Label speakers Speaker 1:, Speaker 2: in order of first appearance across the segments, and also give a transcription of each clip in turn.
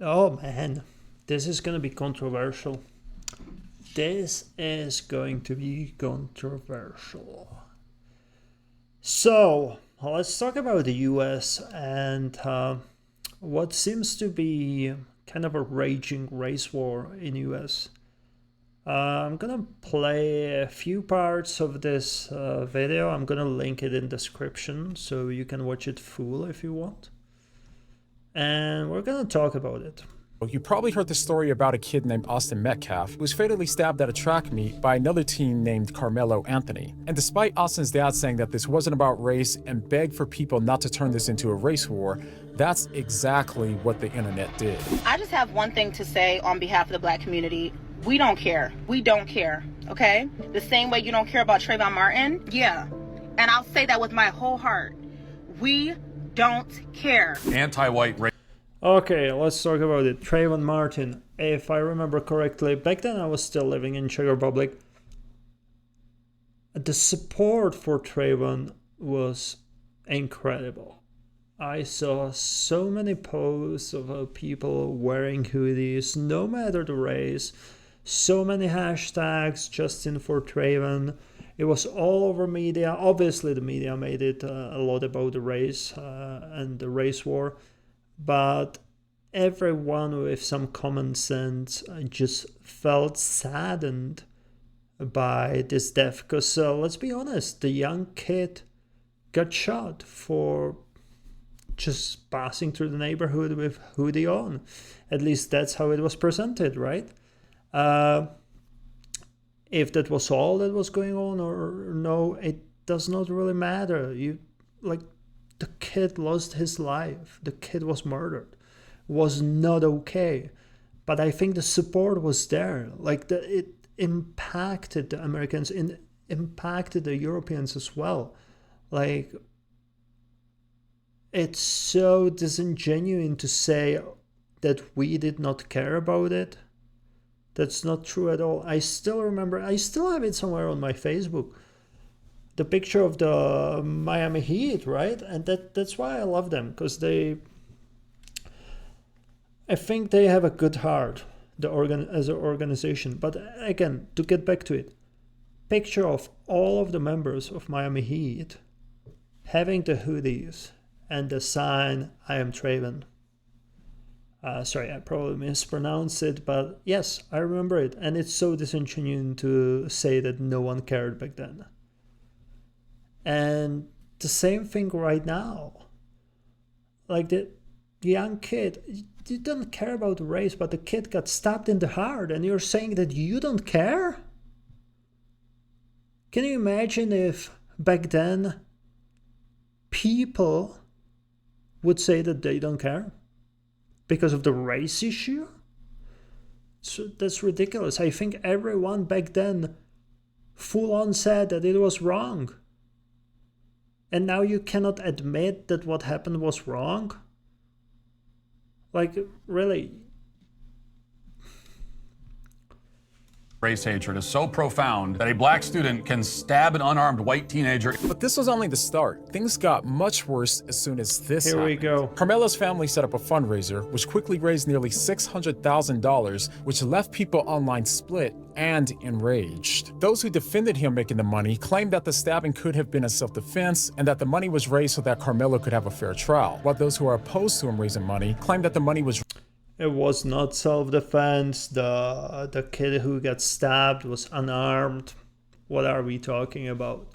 Speaker 1: Oh man, this is gonna be controversial. This is going to be controversial. So, let's talk about the US and what seems to be kind of a raging race war in US. I'm gonna play a few parts of this video. I'm gonna link it in description so you can watch it full if you want. And we're gonna talk about it.
Speaker 2: You probably heard the story about a kid named Austin Metcalf who was fatally stabbed at a track meet by another teen named Carmelo Anthony. And despite Austin's dad saying that this wasn't about race and begged for people not to turn this into a race war, that's exactly what the internet did.
Speaker 3: I just have one thing to say on behalf of the Black community. We don't care. We don't care, okay? The same way you don't care about Trayvon Martin, yeah. And I'll say that with my whole heart. We don't care.
Speaker 4: Anti-white race.
Speaker 1: Okay, let's talk about it. Trayvon Martin, if I remember correctly, back then I was still living in Czech Republic. The support for Trayvon was incredible. I saw so many posts of people wearing hoodies, no matter the race. So many hashtags, Justin for Trayvon. It was all over media. Obviously, the media made it a lot about the race and the race war. But everyone with some common sense just felt saddened by this death. Because let's be honest, the young kid got shot for just passing through the neighborhood with hoodie on. At least that's how it was presented, right? If that was all that was going on or no, it does not really matter. The kid lost his life. The kid was murdered. Was not okay. But I think the support was there. It impacted the Americans, impacted the Europeans as well. It's so disingenuous to say that we did not care about it. That's not true at all. I still remember, I still have it somewhere on my Facebook. The picture of the Miami Heat, right? And that's why I love them, because I think they have a good heart, as an organization. But again, to get back to it, picture of all of the members of Miami Heat having the hoodies and the sign, I am Trayvon. Sorry, I probably mispronounced it, but yes, I remember it. And it's so disingenuous to say that no one cared back then. And the same thing right now. The young kid, you don't care about the race, but the kid got stabbed in the heart, and you're saying that you don't care? Can you imagine if back then people would say that they don't care because of the race issue? So that's ridiculous. I think everyone back then full on said that it was wrong. And now you cannot admit that what happened was wrong? Really?
Speaker 4: Race hatred is so profound that a black student can stab an unarmed white teenager.
Speaker 2: But this was only the start. Things got much worse as soon as this
Speaker 1: Here we
Speaker 2: happened.
Speaker 1: go.
Speaker 2: Carmelo's family set up a fundraiser, which quickly raised nearly $600,000, which left people online split and enraged. Those who defended him making the money claimed that the stabbing could have been a self-defense and that the money was raised so that Carmelo could have a fair trial, while those who are opposed to him raising money claimed that the money was
Speaker 1: It was not self-defense. The kid who got stabbed was unarmed. What are we talking about?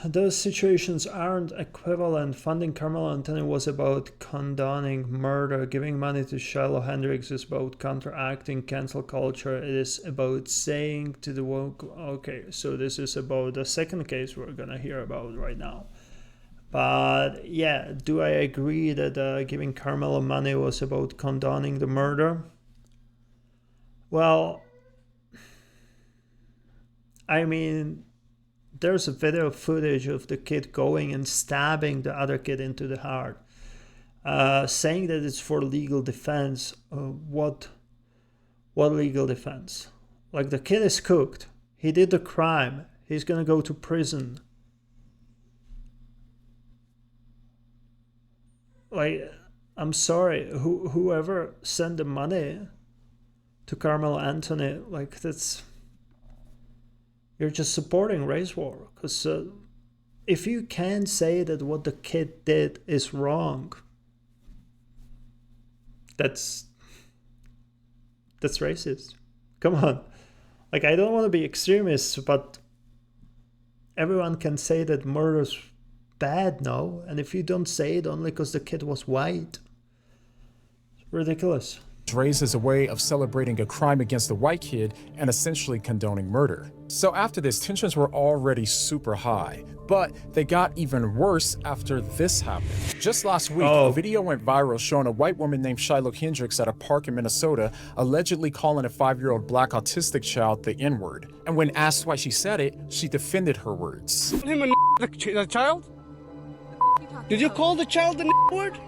Speaker 1: Those situations aren't equivalent. Funding Carmelo Anthony was about condoning murder. Giving money to Shiloh Hendrix is about counteracting cancel culture. It is about saying to the woke... Okay, so this is about the second case we're gonna hear about right now. But yeah, do I agree that giving Carmelo money was about condoning the murder? Well, I mean, there's a video footage of the kid going and stabbing the other kid into the heart, saying that it's for legal defense. What legal defense? The kid is cooked. He did the crime. He's gonna go to prison. I'm sorry, whoever sent the money to Carmelo Anthony, like you're just supporting race war. Because if you can't say that what the kid did is wrong, that's racist. Come on. Like, I don't want to be extremist, but everyone can say that murder's bad now, and if you don't say it only because the kid was white, it's ridiculous.
Speaker 2: Raised as a way of celebrating a crime against a white kid and essentially condoning murder. So after this, tensions were already super high, but they got even worse after this happened. Just last week, a video went viral showing a white woman named Shiloh Kendricks at a park in Minnesota allegedly calling a 5-year-old black autistic child the N-word. And when asked why she said it, she defended her words.
Speaker 5: Him a child? Did you call the child the word?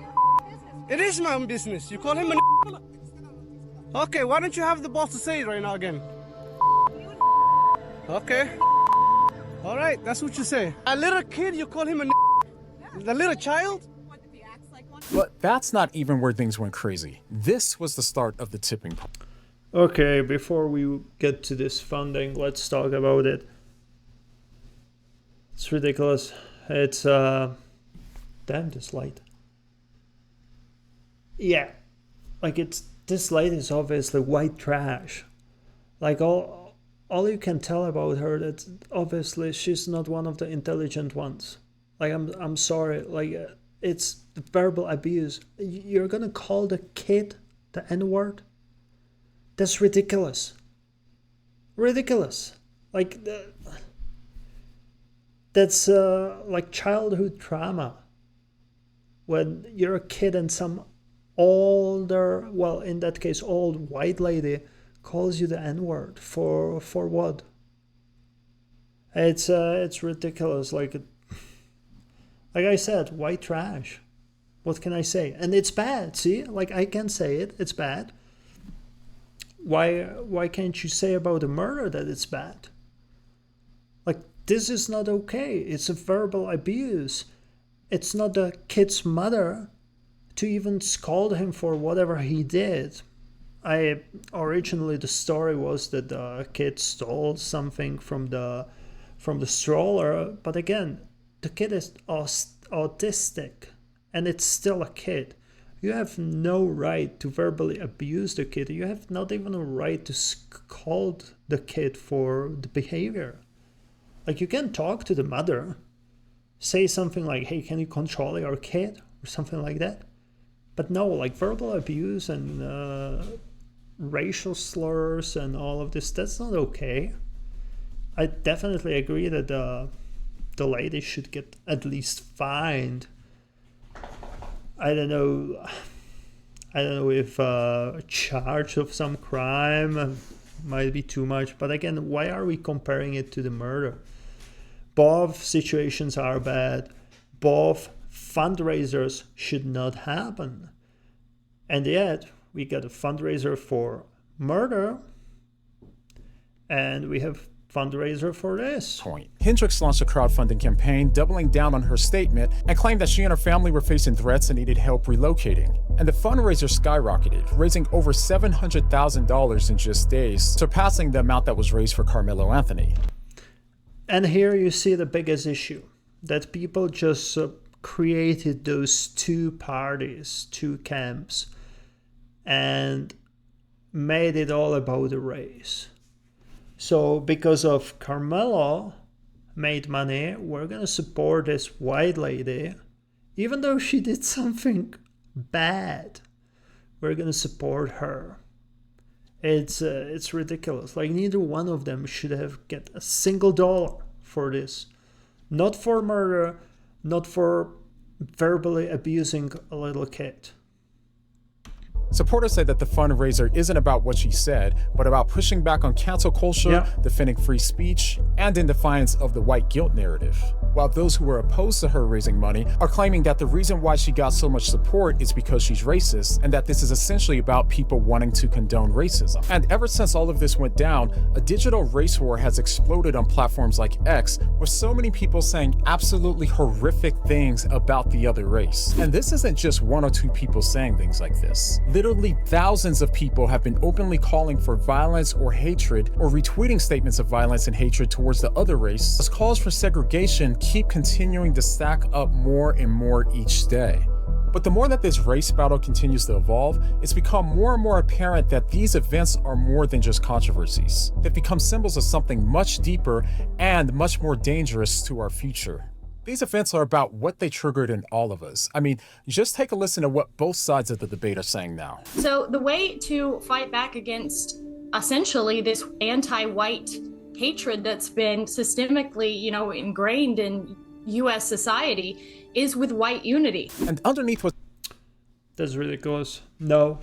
Speaker 5: It is my own business. You call him a Okay, why don't you have the balls to say it right now again? Okay. All right, that's what you say. A little kid, you call him a the little child?
Speaker 2: But that's not even where things went crazy. This was the start of the tipping point.
Speaker 1: Okay, before we get to this funding, let's talk about it. It's ridiculous. It's, damn, this light. Yeah, like this lady is obviously white trash. Like all you can tell about her, that obviously she's not one of the intelligent ones. Like I'm sorry, like it's verbal abuse. You're gonna call the kid the N-word? That's ridiculous. Ridiculous. Like that's like childhood trauma. When you're a kid and some older, well, in that case, old white lady calls you the N-word for what? It's ridiculous. Like I said, white trash. What can I say? And it's bad. See, like I can say it. It's bad. Why can't you say about a murder that it's bad? Like, this is not okay. It's a verbal abuse. It's not the kid's mother to even scold him for whatever he did. Originally the story was that the kid stole something from the stroller, but again, the kid is autistic and it's still a kid. You have no right to verbally abuse the kid. You have not even a right to scold the kid for the behavior. Like, you can talk to the mother, say something like, hey, can you control your kid, or something like that. But no, like verbal abuse and racial slurs and all of this, that's not okay. I definitely agree that the lady should get at least fined. I don't know if a charge of some crime might be too much. But again, why are we comparing it to the murder? Both situations are bad. Both fundraisers should not happen. And yet, we got a fundraiser for murder, and we have fundraiser for this.
Speaker 2: Kendricks launched a crowdfunding campaign, doubling down on her statement, and claimed that she and her family were facing threats and needed help relocating. And the fundraiser skyrocketed, raising over $700,000 in just days, surpassing the amount that was raised for Carmelo Anthony.
Speaker 1: And here you see the biggest issue, that people just created those two parties, two camps, and made it all about the race. So because of Carmelo made money, we're going to support this white lady, even though she did something bad. We're going to support her. It's ridiculous. Like, neither one of them should have get a single dollar for this. Not for murder, not for verbally abusing a little kid.
Speaker 2: Supporters say that the fundraiser isn't about what she said, but about pushing back on cancel culture,
Speaker 1: Yeah.
Speaker 2: defending free speech, and in defiance of the white guilt narrative. While those who are opposed to her raising money are claiming that the reason why she got so much support is because she's racist, and that this is essentially about people wanting to condone racism. And ever since all of this went down, a digital race war has exploded on platforms like X, with so many people saying absolutely horrific things about the other race. And this isn't just one or two people saying things like this. Literally thousands of people have been openly calling for violence or hatred, or retweeting statements of violence and hatred towards the other race, as calls for segregation keep continuing to stack up more and more each day. But the more that this race battle continues to evolve, it's become more and more apparent that these events are more than just controversies. They've become symbols of something much deeper and much more dangerous to our future. These events are about what they triggered in all of us. I mean, just take a listen to what both sides of the debate are saying now.
Speaker 6: So the way to fight back against essentially this anti-white hatred that's been systemically, ingrained in US society is with white unity.
Speaker 2: And underneath what
Speaker 1: That's ridiculous. No,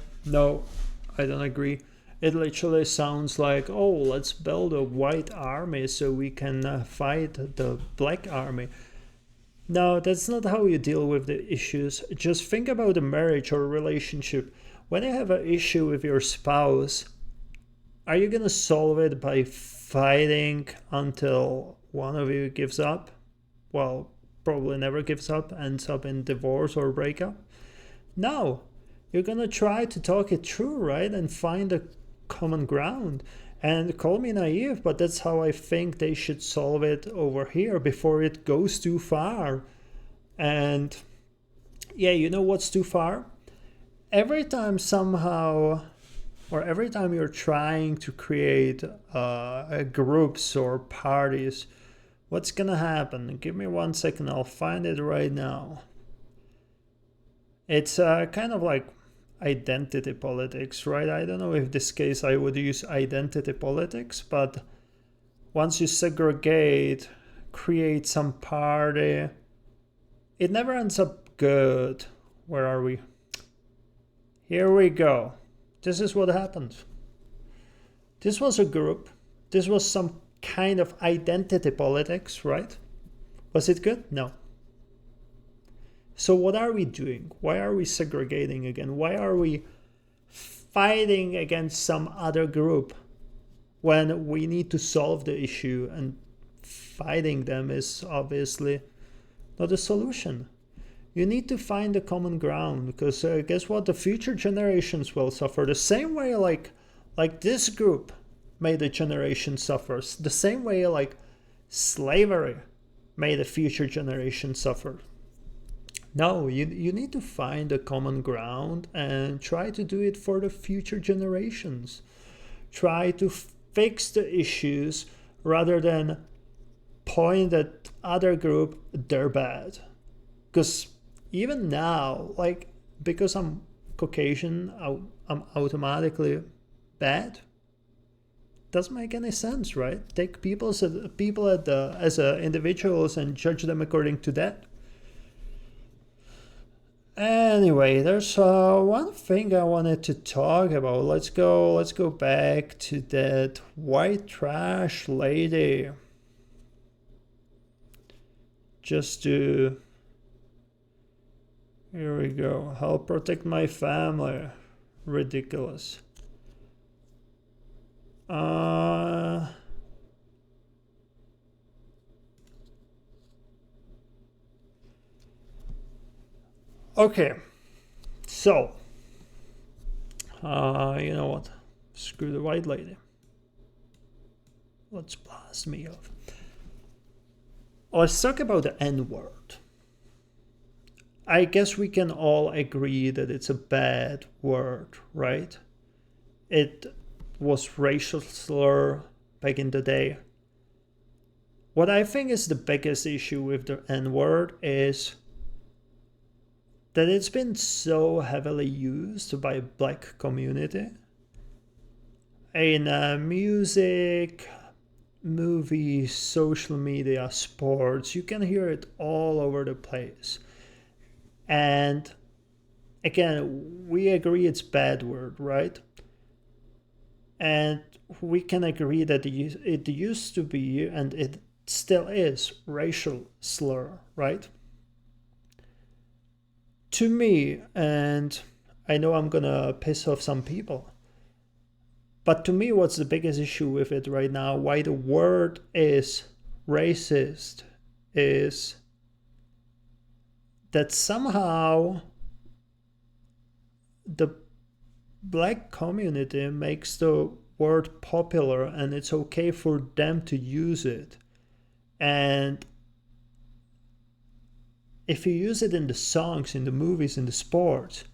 Speaker 1: I don't agree. It literally sounds like, oh, let's build a white army so we can fight the black army. No, that's not how you deal with the issues. Just think about a marriage or a relationship. When you have an issue with your spouse, are you gonna solve it by fighting until one of you gives up? Well, probably never gives up, ends up in divorce or breakup. No, you're gonna try to talk it through, right? And find a common ground. And call me naive, but that's how I think they should solve it over here before it goes too far. And yeah, you know what's too far? Every time you're trying to create groups or parties, what's gonna happen? Give me 1 second, I'll find it right now. It's kind of like identity politics, right? I don't know if this case I would use identity politics, but once you segregate, create some party, it never ends up good. Where are we? Here we go. This is what happened. This was a group. This was some kind of identity politics, right? Was it good? No. So what are we doing? Why are we segregating again? Why are we fighting against some other group when we need to solve the issue, and fighting them is obviously not a solution? You need to find a common ground, because guess what? The future generations will suffer the same way like this group made the generation suffers, the same way like slavery made the future generation suffer. No, you need to find a common ground and try to do it for the future generations. Try to fix the issues rather than point at other group, they're bad. Because even now, like, because I'm Caucasian, I'm automatically bad. Doesn't make any sense, right? Take people as individuals and judge them according to that. Anyway, there's one thing I wanted to talk about. Let's go back to that white trash lady. Here we go. Help protect my family. Ridiculous. Okay, so, you know what? Screw the white lady. Let's blast me off. Let's talk about the N-word. I guess we can all agree that it's a bad word, right? It was racial slur back in the day. What I think is the biggest issue with the N-word is that it's been so heavily used by black community in music, movies, social media, sports. You can hear it all over the place. And again, we agree it's bad word, right? And we can agree that it used to be, and it still is, racial slur, right? To me, and I know I'm gonna piss off some people, but to me, what's the biggest issue with it right now, why the word is racist, is that somehow the black community makes the word popular and it's okay for them to use it. And if you use it in the songs, in the movies, in the sports,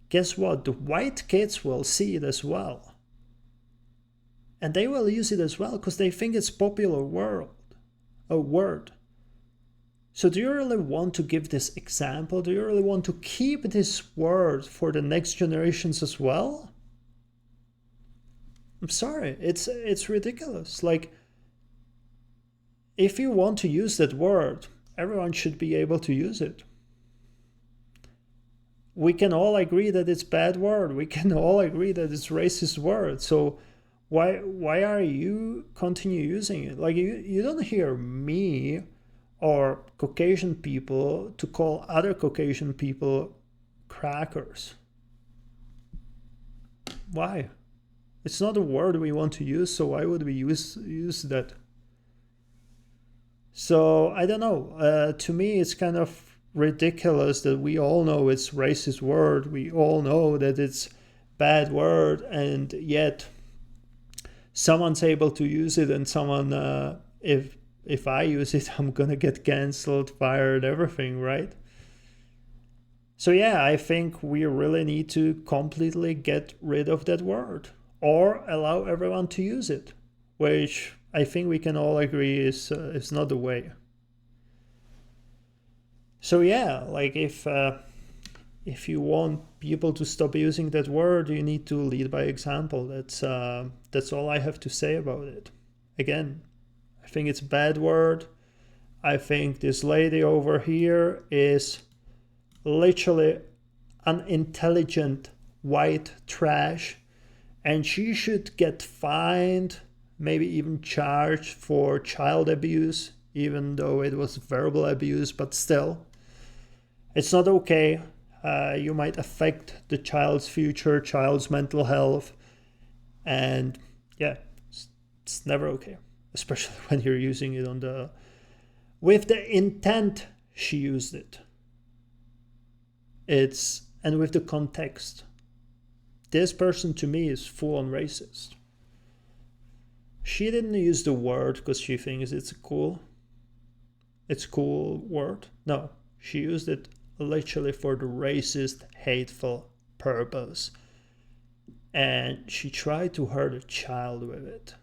Speaker 1: guess what? The white kids will see it as well. And they will use it as well because they think it's popular word. So do you really want to give this example? Do you really want to keep this word for the next generations as well? I'm sorry, it's ridiculous. Like, if you want to use that word, everyone should be able to use it. We can all agree that it's bad word. We can all agree that it's racist word. So why are you continue using it? Like, you don't hear me or Caucasian people to call other Caucasian people crackers. Why? It's not a word we want to use, so why would we use that? So I don't know. To me, it's kind of ridiculous that we all know it's racist word. We all know that it's bad word, and yet someone's able to use it, and someone, if I use it, I'm gonna get cancelled, fired, everything, right? So yeah, I think we really need to completely get rid of that word or allow everyone to use it, which I think we can all agree is not the way. So yeah, like if you want people to stop using that word, you need to lead by example. That's all I have to say about it. Again, I think it's a bad word. I think this lady over here is literally unintelligent white trash, and she should get fined, maybe even charged for child abuse, even though it was verbal abuse, but still, it's not okay. You might affect the child's future, child's mental health, and yeah, it's never okay, especially when you're using it with the intent she used it. And with the context. This person to me is full on racist. She didn't use the word because she thinks it's a cool word. No, she used it literally for the racist, hateful purpose. And she tried to hurt a child with it.